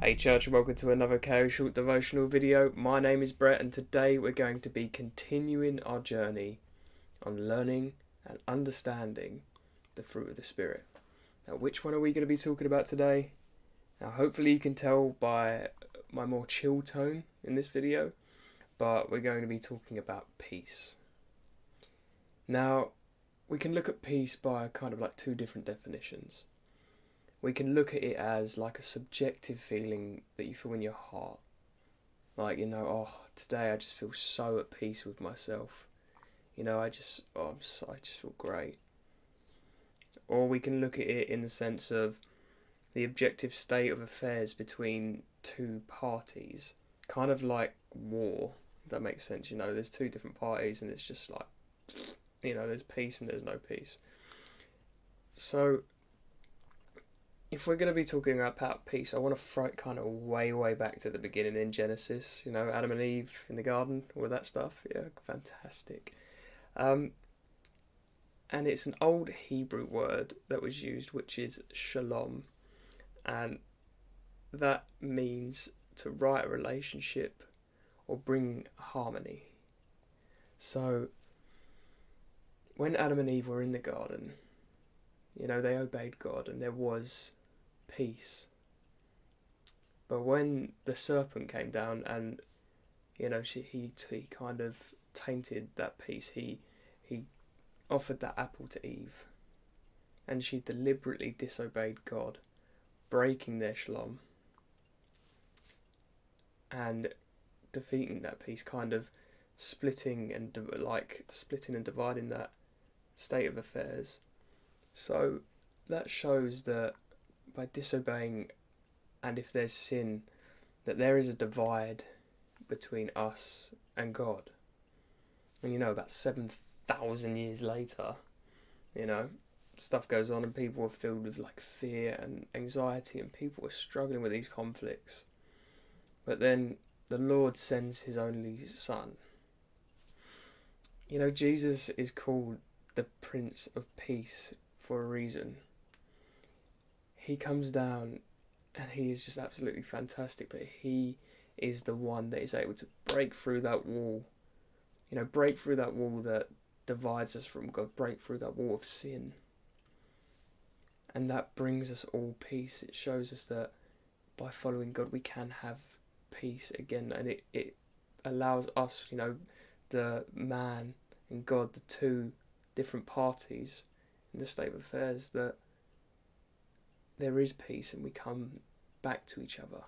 Hey church, and welcome to another KO Short devotional video. My name is Brett, and today we're going to be continuing our journey on learning and understanding the fruit of the Spirit. Now, which one are we going to be talking about today? Now, hopefully you can tell by my more chill tone in this video, but we're going to be talking about peace. Now, we can look at peace by kind of like two different definitions. We can look at it as like a subjective feeling that you feel in your heart. Like, today I just feel so at peace with myself. I just feel great. Or we can look at it in the sense of the objective state of affairs between two parties. Kind of like war, if that makes sense. There's two different parties and it's just like, there's peace and there's no peace. So, if we're going to be talking about peace, I want to throw it kind of way back to the beginning in Genesis. Adam and Eve in the garden, all that stuff. Yeah, fantastic. And it's an old Hebrew word that was used, which is shalom. And that means to right a relationship or bring harmony. So, when Adam and Eve were in the garden, they obeyed God and there was peace. But when the serpent came down and he kind of tainted that peace, he offered that apple to Eve and she deliberately disobeyed God, breaking their shalom and defeating that peace, kind of splitting and dividing that state of affairs. So that shows that by disobeying, and if there's sin, that there is a divide between us and God. And about 7,000 years later, stuff goes on and people are filled with like fear and anxiety and people are struggling with these conflicts. But then the Lord sends his only Son. Jesus is called the Prince of Peace for a reason. He comes down and he is just absolutely fantastic, but he is the one that is able to break through that wall, break through that wall that divides us from God, break through that wall of sin. And that brings us all peace. It shows us that by following God we can have peace again, and it allows us, the man and God, the two different parties in the state of affairs, that there is peace and we come back to each other.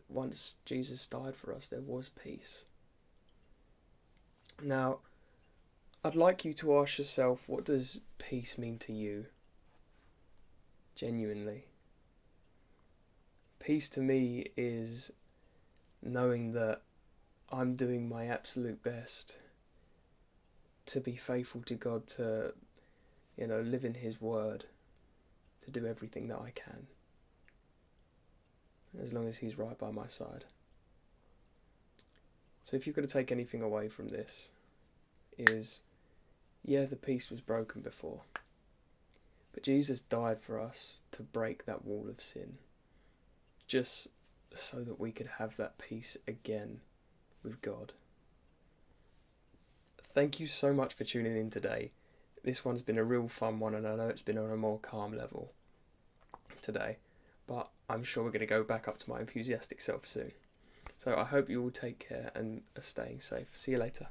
Once Jesus died for us, there was peace. Now, I'd like you to ask yourself, what does peace mean to you? Genuinely. Peace to me is knowing that I'm doing my absolute best to be faithful to God, to, live in his word, to do everything that I can, as long as he's right by my side. So if you're going to take anything away from this, is, the peace was broken before, but Jesus died for us to break that wall of sin, just so that we could have that peace again with God. Thank you so much for tuning in today. This one's been a real fun one, and I know it's been on a more calm level today, but I'm sure we're going to go back up to my enthusiastic self soon. So I hope you all take care and are staying safe. See you later.